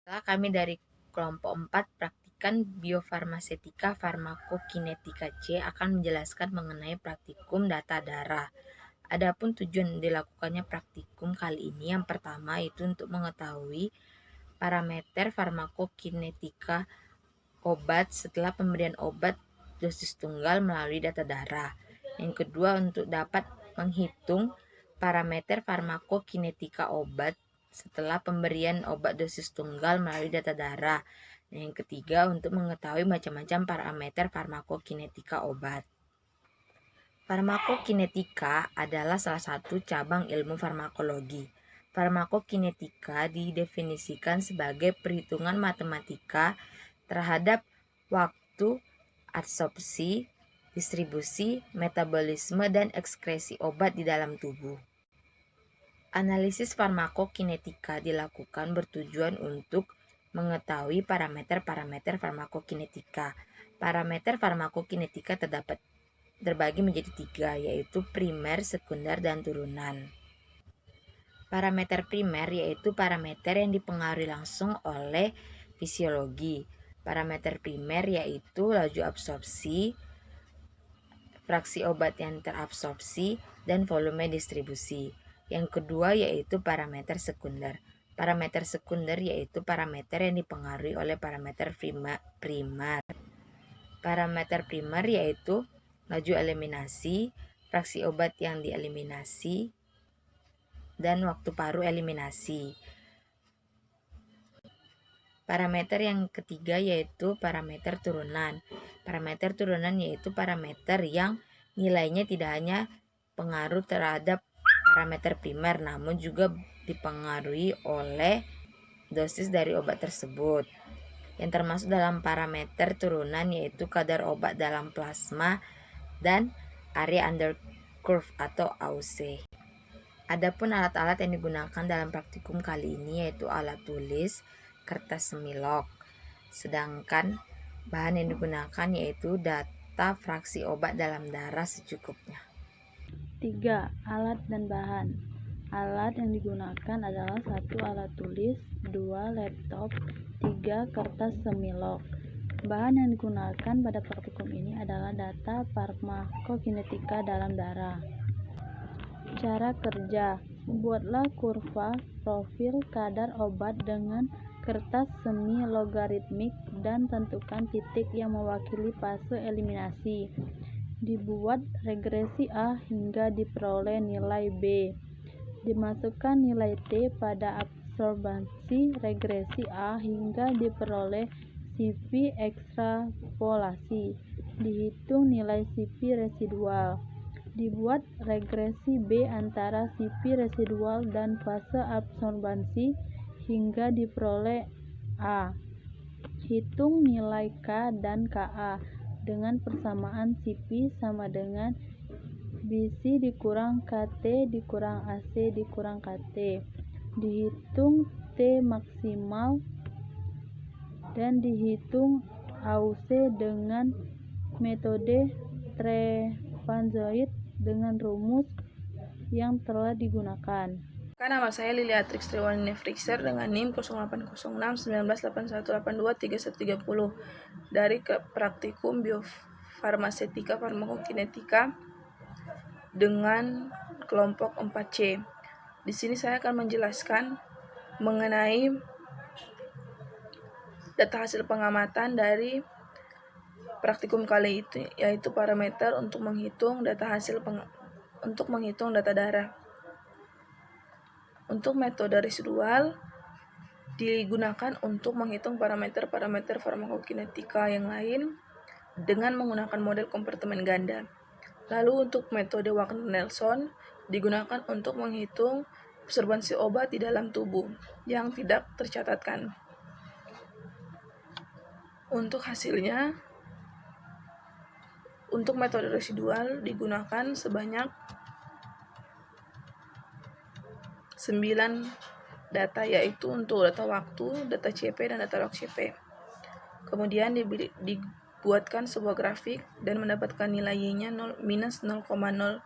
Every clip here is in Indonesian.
Setelah kami dari kelompok 4 praktikan biofarmasetika farmakokinetika C akan menjelaskan mengenai praktikum data darah. Adapun tujuan dilakukannya praktikum kali ini yang pertama itu untuk mengetahui parameter farmakokinetika obat setelah pemberian obat dosis tunggal melalui data darah. Yang kedua untuk dapat menghitung parameter farmakokinetika obat setelah pemberian obat dosis tunggal melalui data darah. Dan yang ketiga untuk mengetahui macam-macam parameter farmakokinetika obat. Farmakokinetika adalah salah satu cabang ilmu farmakologi. Farmakokinetika didefinisikan sebagai perhitungan matematika terhadap waktu absorpsi, distribusi, metabolisme, dan ekskresi obat di dalam tubuh. Analisis farmakokinetika dilakukan bertujuan untuk mengetahui parameter-parameter farmakokinetika. Parameter farmakokinetika terbagi menjadi 3, yaitu primer, sekunder, dan turunan. Parameter primer yaitu parameter yang dipengaruhi langsung oleh fisiologi. Parameter primer yaitu laju absorpsi, fraksi obat yang terabsorpsi, dan volume distribusi. Yang kedua yaitu parameter sekunder. Parameter sekunder yaitu parameter yang dipengaruhi oleh parameter primer. Parameter primer yaitu laju eliminasi, fraksi obat yang dieliminasi, dan waktu paruh eliminasi. Parameter yang ketiga yaitu parameter turunan. Parameter turunan yaitu parameter yang nilainya tidak hanya pengaruh terhadap parameter primer, namun juga dipengaruhi oleh dosis dari obat tersebut. Yang termasuk dalam parameter turunan yaitu kadar obat dalam plasma dan area under curve atau AUC. Adapun alat-alat yang digunakan dalam praktikum kali ini yaitu alat tulis, kertas semilok. Sedangkan bahan yang digunakan yaitu data fraksi obat dalam darah secukupnya. 3. Alat dan bahan. Alat yang digunakan adalah 1. Alat tulis, 2. Laptop, 3. Kertas semilok. Bahan yang digunakan pada praktikum ini adalah data farmakokinetika dalam darah. Cara kerja: buatlah kurva profil kadar obat dengan kertas semi logaritmik dan tentukan titik yang mewakili fase eliminasi. Dibuat regresi A hingga diperoleh nilai B. Dimasukkan nilai T pada absorbansi regresi A hingga diperoleh CP ekstrapolasi. Dihitung nilai CP residual. Dibuat regresi B antara CP residual dan fase absorbansi hingga diperoleh A. Hitung nilai K dan Ka dengan persamaan CP sama dengan BC dikurang KT dikurang AC dikurang KT. Dihitung T maksimal dan dihitung AUC dengan metode Trepanzoid dengan rumus yang telah digunakan. Nama saya Liliatrix Triwani Nefrixer dengan NIM 0806 198182 3130 dari praktikum biofarmasetika farmakokinetika dengan kelompok 4C. Di sini saya akan menjelaskan mengenai data hasil pengamatan dari praktikum kali itu, yaitu parameter untuk menghitung data darah. Untuk metode residual digunakan untuk menghitung parameter-parameter farmakokinetika yang lain dengan menggunakan model kompartemen ganda. Lalu untuk metode Wagner-Nelson digunakan untuk menghitung absorbansi obat di dalam tubuh yang tidak tercatatkan. Untuk hasilnya, untuk metode residual digunakan sebanyak 9 data, yaitu untuk data waktu, data CP, dan data log CP. Kemudian dibuatkan sebuah grafik dan mendapatkan nilai Y-nya minus 0,0312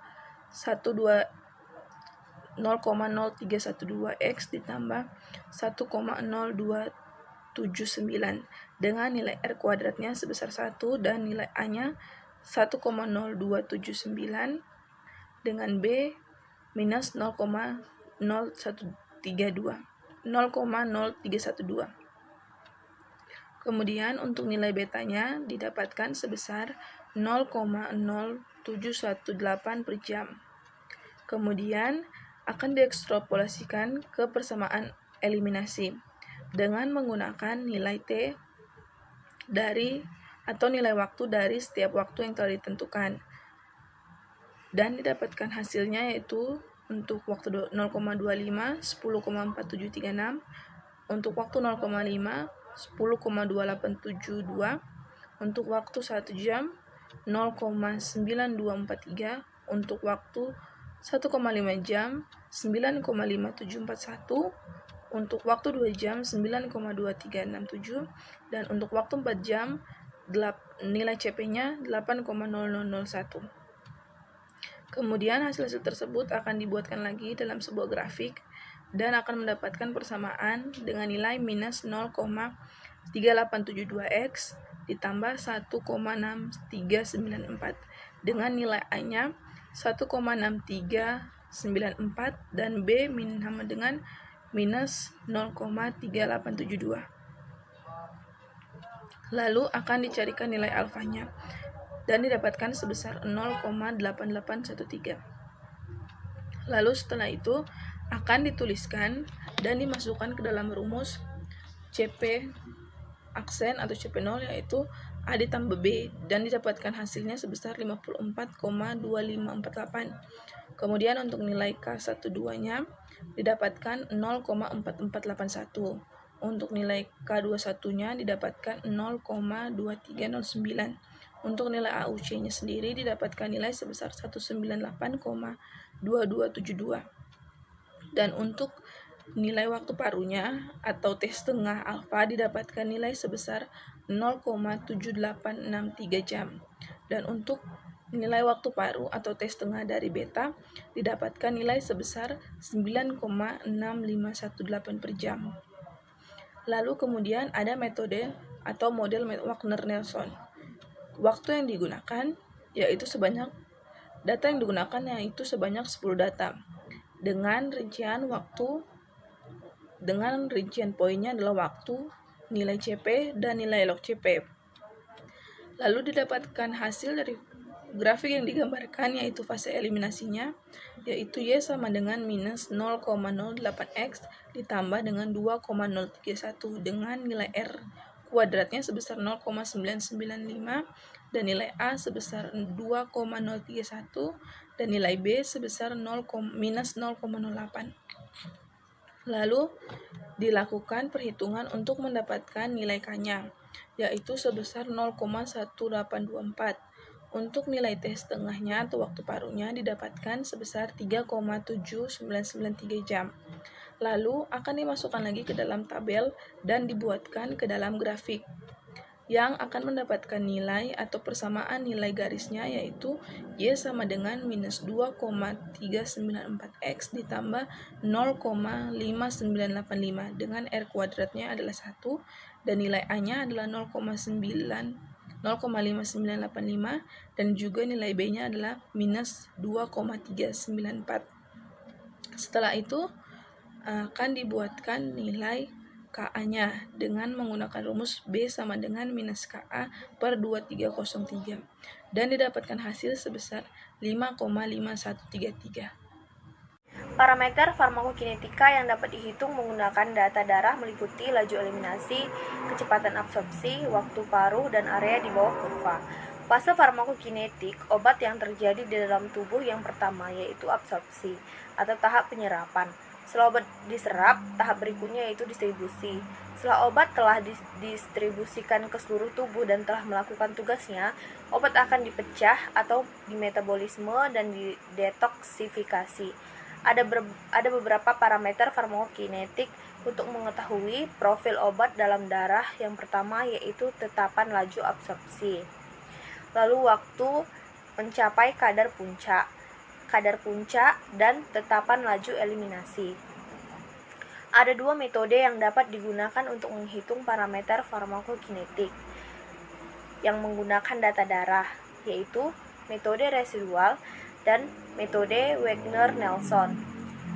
X ditambah 1,023 dengan nilai R kuadratnya sebesar 1 dan nilai A-nya 1,0279 dengan B minus 0,0312. Kemudian untuk nilai betanya didapatkan sebesar 0,0718 per jam. Kemudian akan diekstrapolasikan ke persamaan eliminasi dengan menggunakan nilai T atau nilai waktu dari setiap waktu yang telah ditentukan. Dan didapatkan hasilnya yaitu untuk waktu 0,25 10,4736, untuk waktu 0,5 10,2872, untuk waktu 1 jam 0,9243, untuk waktu 1,5 jam 9,5741, untuk waktu 2 jam 9,2367, dan untuk waktu 4 jam nilai CP-nya 8,0001. Kemudian hasil-hasil tersebut akan dibuatkan lagi dalam sebuah grafik dan akan mendapatkan persamaan dengan nilai minus 0,3872x ditambah 1,6394 dengan nilai A-nya 1,6394 dan B sama dengan minus 0,3872. Lalu akan dicarikan nilai alfanya dan didapatkan sebesar 0,8813. Lalu setelah itu akan dituliskan dan dimasukkan ke dalam rumus CP aksen atau CP0 yaitu A ditambah B dan didapatkan hasilnya sebesar 54,2548. Kemudian untuk nilai K12-nya didapatkan 0,4481. Untuk nilai K21-nya didapatkan 0,2309. Untuk nilai AUC-nya sendiri didapatkan nilai sebesar 198,2272. Dan untuk nilai waktu parunya atau T setengah alfa didapatkan nilai sebesar 0,7863 jam. Dan untuk nilai waktu paru atau T setengah dari beta didapatkan nilai sebesar 9,6518 per jam. Lalu kemudian ada metode atau model Wagner-Nelson. Waktu yang digunakan yaitu sebanyak 10 data dengan rincian poinnya adalah waktu, nilai CP, dan nilai log CP. Lalu didapatkan hasil dari grafik yang digambarkan yaitu fase eliminasinya, yaitu Y sama dengan minus 0,08x ditambah dengan 2,031 dengan nilai R kuadratnya sebesar 0,995 dan nilai A sebesar 2,031 dan nilai B sebesar minus 0,08. Lalu dilakukan perhitungan untuk mendapatkan nilai K-nya, yaitu sebesar 0,1824. Untuk nilai T setengahnya atau waktu parunya didapatkan sebesar 3,7993 jam. Lalu akan dimasukkan lagi ke dalam tabel dan dibuatkan ke dalam grafik yang akan mendapatkan nilai atau persamaan nilai garisnya yaitu Y sama dengan minus 2,394x ditambah 0,5985 dengan R kuadratnya adalah 1 dan nilai A-nya adalah 0,5985 dan juga nilai B-nya adalah minus 2,394. Setelah itu akan dibuatkan nilai KA-nya dengan menggunakan rumus B sama dengan minus KA per 2303 dan didapatkan hasil sebesar 5,5133. Parameter farmakokinetika yang dapat dihitung menggunakan data darah meliputi laju eliminasi, kecepatan absorpsi, waktu paruh, dan area di bawah kurva. Fase farmakokinetik, obat yang terjadi di dalam tubuh yang pertama yaitu absorpsi atau tahap penyerapan. Setelah obat diserap, tahap berikutnya yaitu distribusi. Setelah obat telah didistribusikan ke seluruh tubuh dan telah melakukan tugasnya, obat akan dipecah atau dimetabolisme dan didetoksifikasi. Ada beberapa parameter farmakokinetik untuk mengetahui profil obat dalam darah. Yang pertama yaitu tetapan laju absorpsi. Lalu waktu mencapai kadar puncak, dan tetapan laju eliminasi. Ada dua metode yang dapat digunakan untuk menghitung parameter farmakokinetik yang menggunakan data darah, yaitu metode residual dan metode Wagner-Nelson.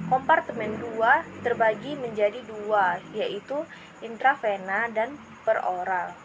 Kompartemen 2 terbagi menjadi dua, yaitu intravena dan peroral.